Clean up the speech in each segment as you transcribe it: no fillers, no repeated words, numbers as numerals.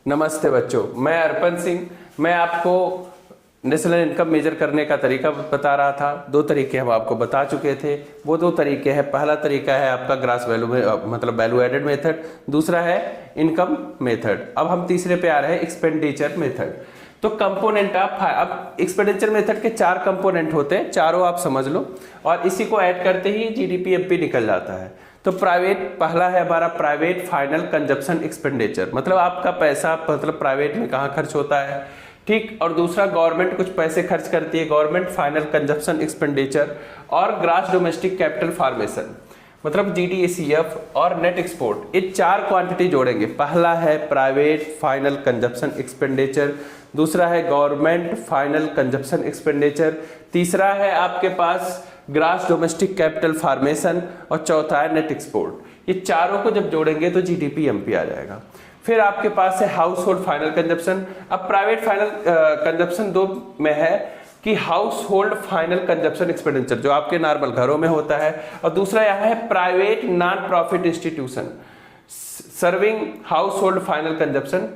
नमस्ते बच्चों, मैं अर्पण सिंह। मैं आपको नेशनल इनकम मेजर करने का तरीका बता रहा था। दो तरीके हम आपको बता चुके थे। वो दो तरीके हैं, पहला तरीका है आपका ग्रास वैल्यू मतलब वैल्यू एडेड मेथड, दूसरा है इनकम मेथड। अब हम तीसरे पे आ रहे हैं, एक्सपेंडिचर मेथड। तो कंपोनेंट अब एक्सपेंडिचर मेथड के 4 कंपोनेंट होते हैं, चारों आप समझ लो, और इसी को ऐड करते ही जीडीपी एमपी निकल जाता है। तो प्राइवेट, पहला है हमारा प्राइवेट फाइनल कंजप्शन एक्सपेंडिचर, मतलब आपका पैसा मतलब प्राइवेट में कहाँ खर्च होता है, ठीक। और दूसरा गवर्नमेंट कुछ पैसे खर्च करती है, गवर्नमेंट फाइनल कंजप्शन एक्सपेंडिचर। और ग्रास डोमेस्टिक कैपिटल फॉर्मेशन मतलब जीडीएसीएफ और नेट एक्सपोर्ट, ये 4 क्वांटिटी जोड़ेंगे। पहला है प्राइवेट फाइनल कंजप्शन एक्सपेंडिचर, दूसरा है गवर्नमेंट फाइनल कंजप्शन एक्सपेंडिचर, तीसरा है आपके पास ग्रास डोमेस्टिक कैपिटल फॉर्मेशन, और चौथा है नेट एक्सपोर्ट। ये चारों को जब जोड़ेंगे तो जीडीपी एमपी आ जाएगा। फिर आपके पास है हाउस होल्ड फाइनल कंजप्शन। अब प्राइवेट फाइनल कंजप्शन 2 में है कि house hold final consumption expenditure, जो आपके नॉर्मल घरों में होता है, और दूसरा यहाँ है private non profit institution serving house hold final consumption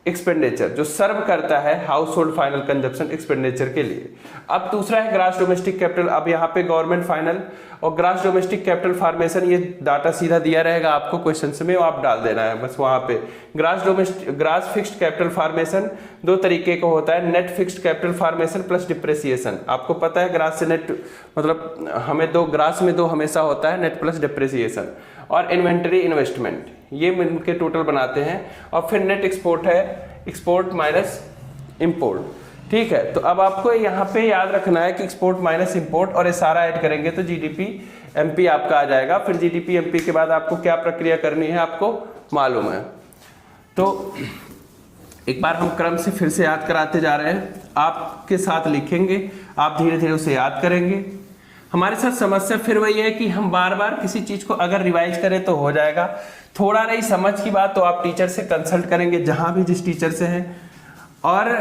expenditure, जो सर्व करता है house hold final consumption expenditure के लिए। अब दूसरा है ग्रास डोमेस्टिक कैपिटल। अब यहाँ पे गवर्नमेंट फाइनल और ग्रास डोमेस्टिक कैपिटल फॉर्मेशन, ये डाटा सीधा दिया रहेगा आपको क्वेश्चन में, वो आप डाल देना है बस वहां पे। ग्रास फिक्स्ड कैपिटल फॉर्मेशन 2 तरीके का होता है, net fixed capital formation plus depreciation. आपको पता है ग्रास से नेट मतलब हमें ग्रास में 2 हमेशा होता है, नेट प्लस डिप्रेसिएशन। और इन्वेंटरी इन्वेस्टमेंट, ये मिलके टोटल बनाते हैं। और फिर नेट एक्सपोर्ट है, एक्सपोर्ट माइनस इंपोर्ट, ठीक है। तो अब आपको यहाँ पे याद रखना है कि एक्सपोर्ट माइनस इंपोर्ट, और ये सारा ऐड करेंगे तो जीडीपी एमपी आपका आ जाएगा। फिर जीडीपी एमपी के बाद आपको क्या प्रक्रिया करनी है आपको मालूम है। तो एक बार हम क्रम से फिर से याद कराते जा रहे हैं, आपके साथ लिखेंगे, आप धीरे धीरे उसे याद करेंगे। हमारे साथ समस्या फिर वही है कि हम बार बार किसी चीज को अगर रिवाइज करें तो हो जाएगा, थोड़ा नहीं समझ की बात तो आप टीचर से कंसल्ट करेंगे, जहां भी जिस टीचर से हैं। और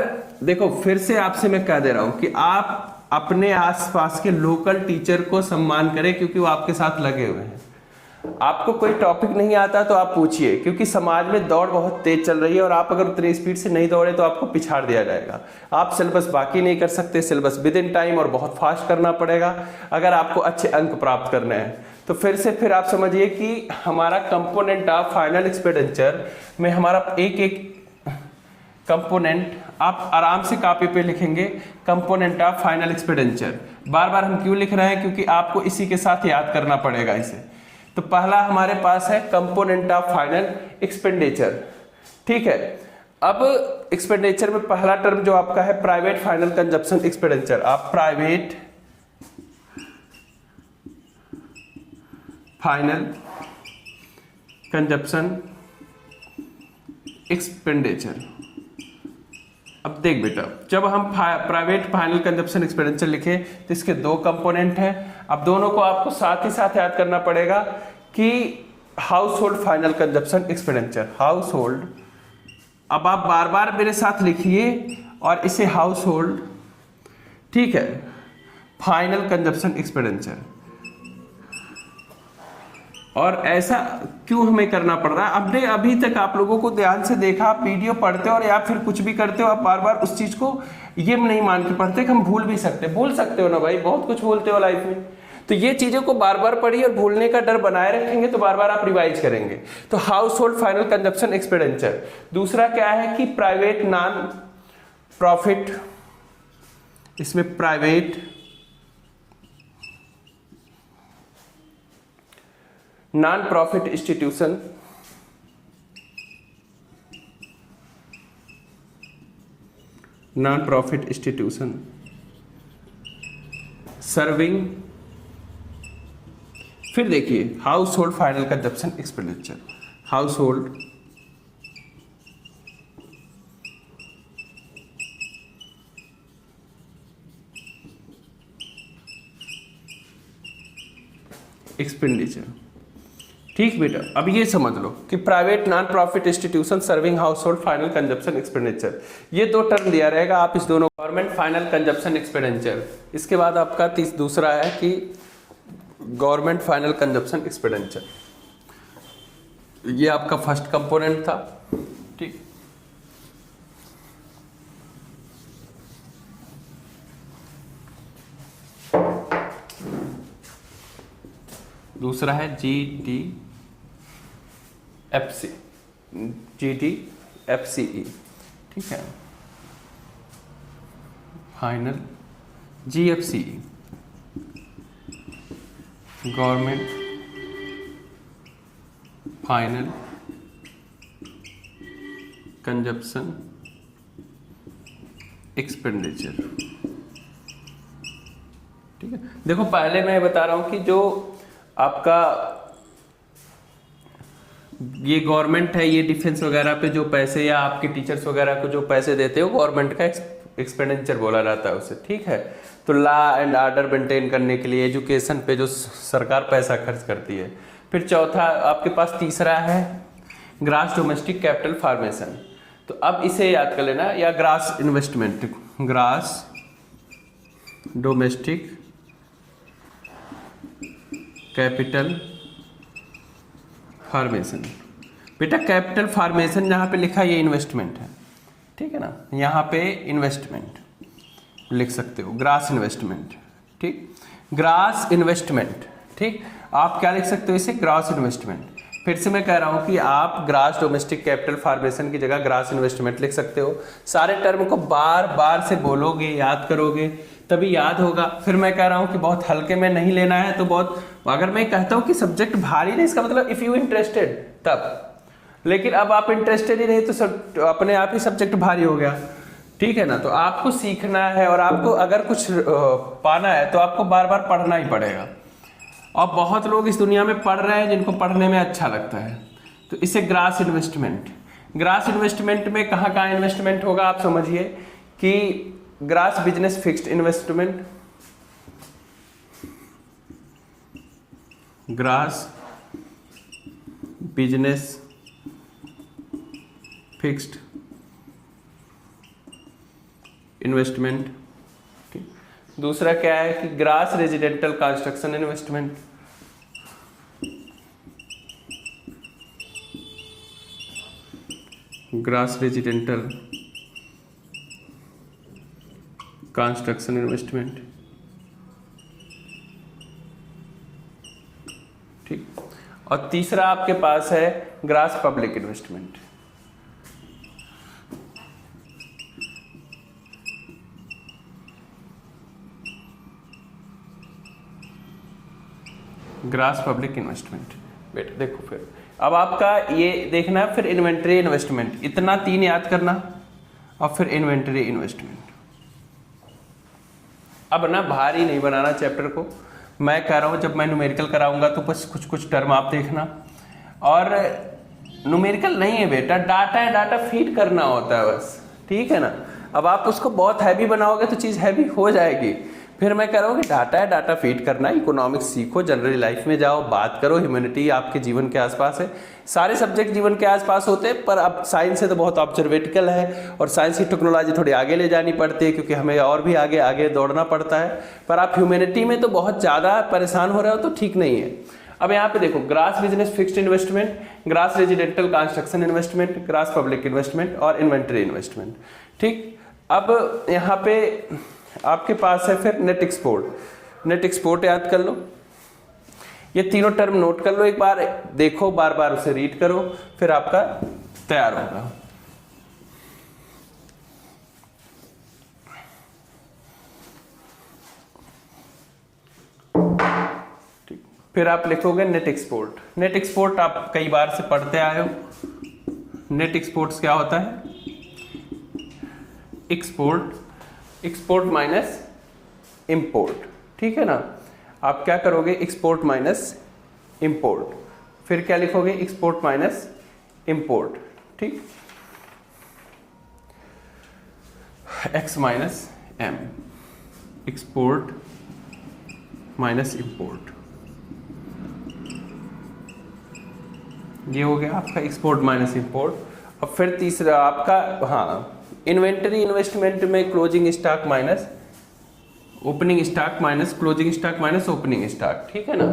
देखो फिर से आपसे मैं कह दे रहा हूं कि आप अपने आसपास के लोकल टीचर को सम्मान करें, क्योंकि वो आपके साथ लगे हुए हैं। आपको कोई टॉपिक नहीं आता तो आप पूछिए, क्योंकि समाज में दौड़ बहुत तेज चल रही है, और आप अगर उतनी स्पीड से नहीं दौड़े तो आपको पिछाड़ दिया जाएगा। आप सिलेबस बाकी नहीं कर सकते, सिलेबस विद इन टाइम और बहुत फास्ट करना पड़ेगा अगर आपको अच्छे अंक प्राप्त करने हैं। तो फिर आप समझिए कि हमारा कंपोनेंट ऑफ फाइनल एक्सपेंडिचर में हमारा एक एक कंपोनेंट आप आराम से कॉपी पे लिखेंगे, कंपोनेंट ऑफ फाइनल एक्सपेंडिचर। बार बार हम क्यों लिख रहे हैं, क्योंकि आपको इसी के साथ याद करना पड़ेगा इसे। तो पहला हमारे पास है कंपोनेंट ऑफ फाइनल एक्सपेंडिचर, ठीक है। अब एक्सपेंडिचर में पहला टर्म जो आपका है प्राइवेट फाइनल कंजप्शन एक्सपेंडिचर। आप प्राइवेट फाइनल कंजप्शन एक्सपेंडिचर। अब देख बेटा, जब हम प्राइवेट फाइनल कंजप्शन एक्सपेंडिचर लिखे तो इसके 2 कंपोनेंट हैं। अब दोनों को आपको साथ ही साथ याद करना पड़ेगा कि house hold final consumption expenditure, house hold. अब आप बार बार मेरे साथ लिखिए और इसे हाउस होल्ड, ठीक है, फाइनल कंजप्शन एक्सपेंडिचर। और ऐसा क्यों हमें करना पड़ रहा है, आपने अभी तक आप लोगों को ध्यान से देखा, आप वीडियो पढ़ते हो और या फिर कुछ भी करते हो, आप बार बार उस चीज को ये नहीं मान के पढ़ते कि हम भूल भी सकते, बोल सकते हो ना भाई, बहुत कुछ बोलते हो लाइफ में। तो ये चीजों को बार बार पढ़िए, और भूलने का डर बनाए रखेंगे तो बार बार आप रिवाइज करेंगे। तो house hold final consumption expenditure. दूसरा क्या है कि प्राइवेट नॉन प्रॉफिट, इसमें private non profit institution, non profit institution serving. फिर देखिए house hold final consumption expenditure, house hold expenditure, ठीक बेटा। अब ये समझ लो कि private non profit institution serving house hold final consumption expenditure, ये 2 टर्म दिया रहेगा, आप इस दोनों। गवर्नमेंट फाइनल कंजप्शन एक्सपेंडिचर, इसके बाद आपका दूसरा है कि गवर्नमेंट फाइनल कंजप्शन एक्सपेंडिचर। ये आपका फर्स्ट कंपोनेंट था, ठीक। दूसरा है GDFCE, ठीक है। Final GFCE, government final consumption expenditure, ठीक है। देखो पहले मैं बता रहा हूं कि जो आपका ये गवर्नमेंट है, ये डिफेंस वगैरह पे जो पैसे या आपके टीचर्स वगैरह को जो पैसे देते हो गवर्नमेंट का एक्सपेंडिचर बोला जाता है उसे, ठीक है। तो लॉ एंड ऑर्डर मेंटेन करने के लिए एजुकेशन पे जो सरकार पैसा खर्च करती है। फिर चौथा आपके पास तीसरा है ग्रास डोमेस्टिक कैपिटल फॉर्मेशन। तो अब इसे याद कर लेना, या grass investment, grass domestic capital formation. बेटा कैपिटल फॉर्मेशन जहाँ पे लिखा है ये इन्वेस्टमेंट है, ठीक है ना। यहाँ पे इन्वेस्टमेंट लिख सकते हो, ग्रास इन्वेस्टमेंट, ठीक, ग्रास इन्वेस्टमेंट, ठीक। आप क्या लिख सकते हो इसे, ग्रास इन्वेस्टमेंट। फिर से मैं कह रहा हूँ कि आप ग्रास डोमेस्टिक कैपिटल फॉर्मेशन की जगह ग्रास इन्वेस्टमेंट लिख सकते हो। सारे टर्म को बार बार से बोलोगे, याद करोगे तभी याद होगा। फिर मैं कह रहा हूँ कि बहुत हल्के में नहीं लेना है, तो बहुत, अगर मैं कहता हूँ कि सब्जेक्ट भारी नहीं, इसका मतलब इफ यू इंटरेस्टेड तब, लेकिन अब आप इंटरेस्टेड ही नहीं तो सब अपने आप ही सब्जेक्ट भारी हो गया, ठीक है ना। तो आपको सीखना है और आपको अगर कुछ पाना है तो आपको बार बार पढ़ना ही पड़ेगा। और बहुत लोग इस दुनिया में पढ़ रहे हैं जिनको पढ़ने में अच्छा लगता है। तो इसे ग्रास इन्वेस्टमेंट, ग्रास इन्वेस्टमेंट में कहाँ कहाँ इन्वेस्टमेंट होगा आप समझिए कि grass business fixed investment, grass business fixed investment, ठीक। दूसरा क्या है कि grass residential construction investment, grass residential construction investment, ठीक। और तीसरा आपके पास है grass public investment, grass public investment. बेटा देखो फिर अब आपका ये देखना है, फिर इन्वेंटरी इन्वेस्टमेंट, इतना तीन याद करना, और फिर इन्वेंटरी इन्वेस्टमेंट। अब ना भारी नहीं बनाना चैप्टर को, मैं कह रहा हूँ जब मैं न्यूमेरिकल कराऊंगा तो बस कुछ कुछ टर्म आप देखना। और न्यूमेरिकल नहीं है बेटा, डाटा है, डाटा फीड करना होता है बस, ठीक है ना। अब आप उसको बहुत हैवी बनाओगे तो चीज़ हैवी हो जाएगी। फिर मैं कह रहा हूँ कि डाटा है, डाटा फीड करना, इकोनॉमिक्स सीखो, जनरल लाइफ में जाओ, बात करो, ह्यूमैनिटी आपके जीवन के आसपास है, सारे सब्जेक्ट जीवन के आसपास होते हैं, पर अब साइंस है तो बहुत ऑब्जर्वेटिकल है और साइंस की टेक्नोलॉजी थोड़ी आगे ले जानी पड़ती है क्योंकि हमें और भी आगे आगे दौड़ना पड़ता है। पर आप ह्यूमैनिटी में तो बहुत ज़्यादा परेशान हो रहे हो तो ठीक नहीं है। अब यहाँ पे देखो grass business fixed investment, grass residential construction investment, grass public investment और इन्वेंटरी इन्वेस्टमेंट, ठीक। अब यहाँ पे आपके पास है फिर नेट एक्सपोर्ट। नेट एक्सपोर्ट याद कर लो, ये तीनों टर्म नोट कर लो, एक बार देखो, बार बार उसे रीड करो, फिर आपका तैयार होगा। ठीक, फिर आप लिखोगे नेट एक्सपोर्ट। नेट एक्सपोर्ट आप कई बार से पढ़ते आए हो। नेट एक्सपोर्ट्स क्या होता है, एक्सपोर्ट, एक्सपोर्ट माइनस इंपोर्ट, ठीक है ना। आप क्या करोगे, एक्सपोर्ट माइनस इंपोर्ट, फिर क्या लिखोगे, एक्सपोर्ट माइनस इंपोर्ट, ठीक, X minus M, export minus import, ये हो गया आपका एक्सपोर्ट माइनस इंपोर्ट। अब फिर तीसरा आपका, हाँ, इन्वेंटरी इन्वेस्टमेंट में closing stock minus opening stock minus closing stock minus opening stock, ठीक है ना।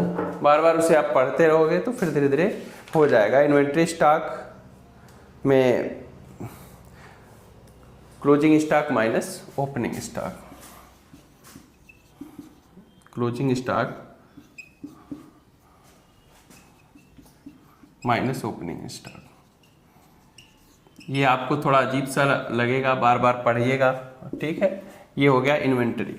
बार बार उसे आप पढ़ते रहोगे तो फिर धीरे धीरे हो जाएगा। इन्वेंटरी स्टॉक में closing stock minus opening stock, closing stock minus opening stock. ये आपको थोड़ा अजीब सा लगेगा, बार बार पढ़िएगा, ठीक है। ये हो गया इन्वेंटरी,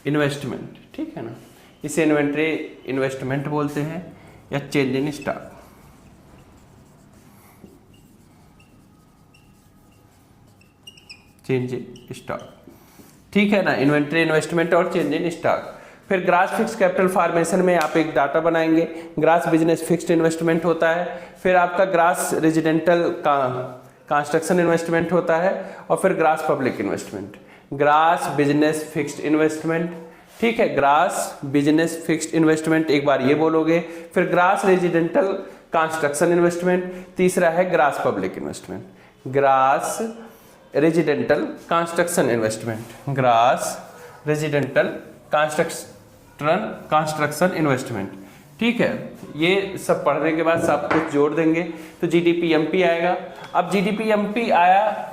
इन्वेस्टमेंट, ठीक है ना। इसे इन्वेंटरी इन्वेस्टमेंट बोलते हैं या change in stock. Change in stock, ठीक है ना। इन्वेंटरी इन्वेस्टमेंट और चेंज इन स्टॉक। फिर ग्रास फिक्स कैपिटल फॉर्मेशन में आप एक डाटा बनाएंगे। ग्रास बिजनेस फिक्स्ड इन्वेस्टमेंट होता है, फिर आपका ग्रास रेजिडेंटल कंस्ट्रक्शन इन्वेस्टमेंट होता है, और फिर grass public investment. Grass business fixed investment, ठीक है, ग्रास बिजनेस फिक्स्ड इन्वेस्टमेंट एक बार ये बोलोगे। फिर ग्रास रेजिडेंटल कंस्ट्रक्शन इन्वेस्टमेंट, तीसरा है grass public investment. Grass residential construction investment, grass residential construction investment, ठीक है। ये सब पढ़ने के बाद सब कुछ जोड़ देंगे तो जीडीपीएमपी आएगा। अब जीडीपीएमपी आया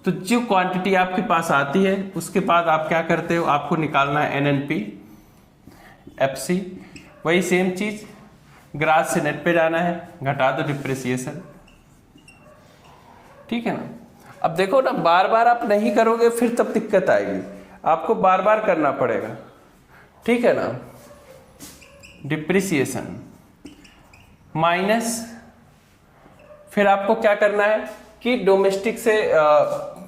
तो जो क्वांटिटी आपके पास आती है उसके बाद आप क्या करते हो, आपको निकालना है एनएनपी एफसी। वही सेम चीज ग्रास से नेट पे जाना है, घटा दो डिप्रिसिएशन, ठीक है ना। अब देखो ना, बार बार आप नहीं करोगे फिर तब दिक्कत आएगी, आपको बार बार करना पड़ेगा, ठीक है ना। डिप्रिसिएशन माइनस, फिर आपको क्या करना है कि डोमेस्टिक से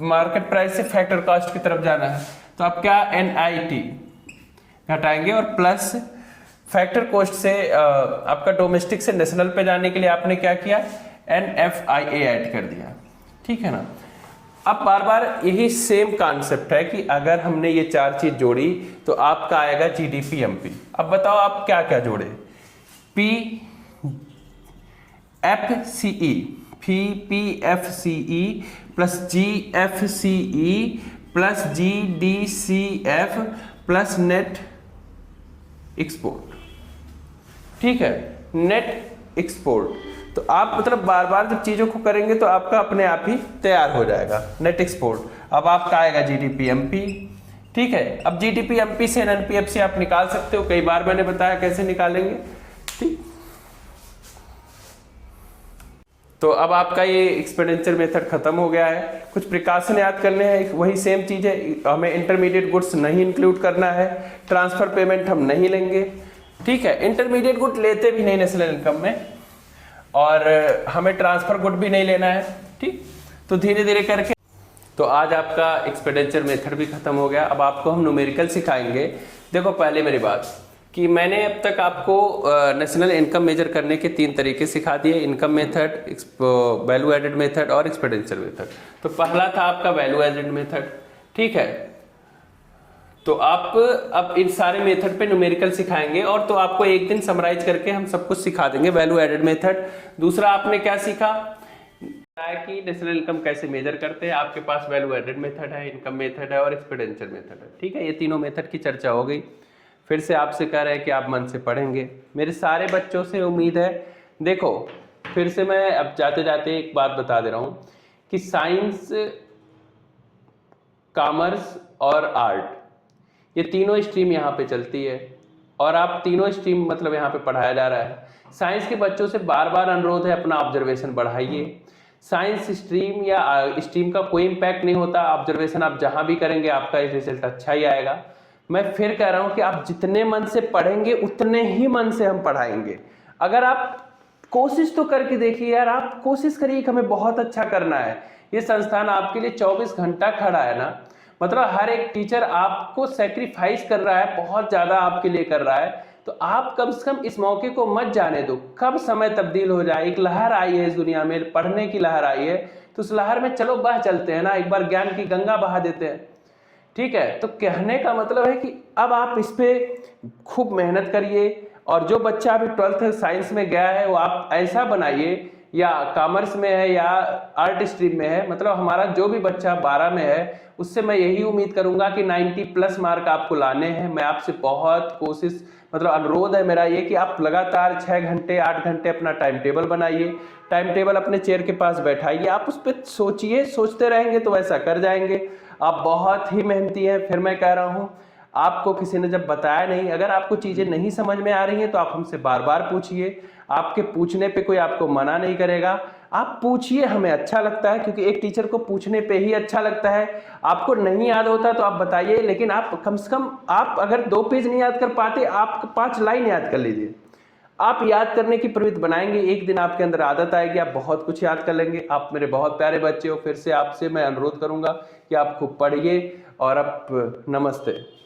मार्केट प्राइस से फैक्टर कॉस्ट की तरफ जाना है, तो आप क्या एनआईटी घटाएंगे, और प्लस फैक्टर कॉस्ट से आपका डोमेस्टिक से नेशनल पे जाने के लिए आपने क्या किया, एनएफआईए ऐड कर दिया, ठीक है ना। अब बार बार यही सेम कॉन्सेप्ट है कि अगर हमने ये चार चीज जोड़ी तो आपका आएगा जीडीपीएमपी। अब बताओ आप क्या क्या जोड़े, P F C E, P F C E plus G F C E plus G D C F plus net export, ठीक है, नेट एक्सपोर्ट। तो आप मतलब बार बार जब चीजों को करेंगे तो आपका अपने आप ही तैयार हो जाएगा नेट एक्सपोर्ट। अब आपका आएगा जीडीपीएमपी, ठीक है। अब जीडीपीएमपी से एनएनपीएफ से आप निकाल सकते हो, कई बार मैंने बताया कैसे निकालेंगे, ठीक। तो अब आपका ये एक्सपेंडिचर मेथड खत्म हो गया है। कुछ प्रिकॉशन याद करने हैं, वही सेम चीज है, हमें इंटरमीडिएट गुड्स नहीं इंक्लूड करना है, ट्रांसफर पेमेंट हम नहीं लेंगे, ठीक है। इंटरमीडिएट गुड लेते भी नहीं नेशनल इनकम में, और हमें ट्रांसफर गुड भी नहीं लेना है, ठीक। तो धीरे धीरे करके तो आज आपका एक्सपेंडिचर मेथड भी खत्म हो गया। अब आपको हम न्यूमेरिकल सिखाएंगे। देखो पहले मेरी बात कि मैंने अब तक आपको नेशनल इनकम मेजर करने के 3 तरीके सिखा दिए, income method, value added method और एक्सपेंडिचर मेथड। तो पहला था आपका वैल्यू एडेड मेथड, ठीक है। तो आप अब इन सारे मेथड पे न्यूमेरिकल सिखाएंगे, और तो आपको एक दिन समराइज करके हम सब कुछ सिखा देंगे वैल्यू एडेड मेथड। दूसरा आपने क्या सीखा कि नेशनल इनकम कैसे मेजर करते हैं। आपके पास वैल्यू एडेड मेथड है, इनकम मेथड है और एक्सपेंडिचर मेथड है, ठीक है। ये तीनों मेथड की चर्चा हो गई। फिर से आपसे कह रहे हैं कि आप मन से पढ़ेंगे। मेरे सारे बच्चों से उम्मीद है, देखो फिर से मैं अब जाते जाते एक बात बता दे रहा हूं कि साइंस, कॉमर्स और आर्ट ये तीनों स्ट्रीम यहाँ पे चलती है, और आप तीनों स्ट्रीम मतलब यहाँ पे पढ़ाया जा रहा है। साइंस के बच्चों से बार बार अनुरोध है अपना ऑब्जर्वेशन बढ़ाइए। साइंस स्ट्रीम या स्ट्रीम का कोई इम्पैक्ट नहीं होता, ऑब्जर्वेशन आप जहाँ भी करेंगे आपका रिजल्ट अच्छा ही आएगा। मैं फिर कह रहा हूँ कि आप जितने मन से पढ़ेंगे उतने ही मन से हम पढ़ाएंगे। अगर आप कोशिश तो करके देखिए यार, आप कोशिश करिए कि हमें बहुत अच्छा करना है। ये संस्थान आपके लिए 24 घंटा खड़ा है ना, मतलब हर एक टीचर आपको सेक्रीफाइस कर रहा है, बहुत ज्यादा आपके लिए कर रहा है। तो आप कम से कम इस मौके को मत जाने दो, कब समय तब्दील हो जाए। एक लहर आई है इस दुनिया में, पढ़ने की लहर आई है, तो उस लहर में चलो बह चलते हैं ना, एक बार ज्ञान की गंगा बहा देते हैं, ठीक है। तो कहने का मतलब है कि अब आप इस पे खूब मेहनत करिए, और जो बच्चा अभी 12th साइंस में गया है वो आप ऐसा बनाइए, या कॉमर्स में है या आर्ट स्ट्रीम में है, मतलब हमारा जो भी बच्चा 12 में है उससे मैं यही उम्मीद करूंगा कि 90+ मार्क आपको लाने हैं। मैं आपसे बहुत कोशिश, मतलब अनुरोध है मेरा ये कि आप लगातार 6 घंटे 8 घंटे अपना टाइम टेबल बनाइए, टाइम टेबल अपने चेयर के पास बैठाइए, आप उस पर सोचिए, सोचते रहेंगे तो वैसा कर जाएंगे। आप बहुत ही मेहनती हैं, फिर मैं कह रहा हूँ आपको किसी ने जब बताया नहीं, अगर आपको चीजें नहीं समझ में आ रही हैं तो आप हमसे बार बार पूछिए, आपके पूछने पे कोई आपको मना नहीं करेगा। आप पूछिए, हमें अच्छा लगता है, क्योंकि एक टीचर को पूछने पे ही अच्छा लगता है। आपको नहीं याद होता तो आप बताइए, लेकिन आप कम से कम, आप अगर 2 पेज नहीं याद कर पाते, आप 5 लाइन याद कर लीजिए। आप याद करने की प्रवृत्ति बनाएंगे, एक दिन आपके अंदर आदत आएगी, आप बहुत कुछ याद कर लेंगे। आप मेरे बहुत प्यारे बच्चे हो, फिर से आपसे मैं अनुरोध करूंगा कि आप खूब पढ़िए। और अब नमस्ते।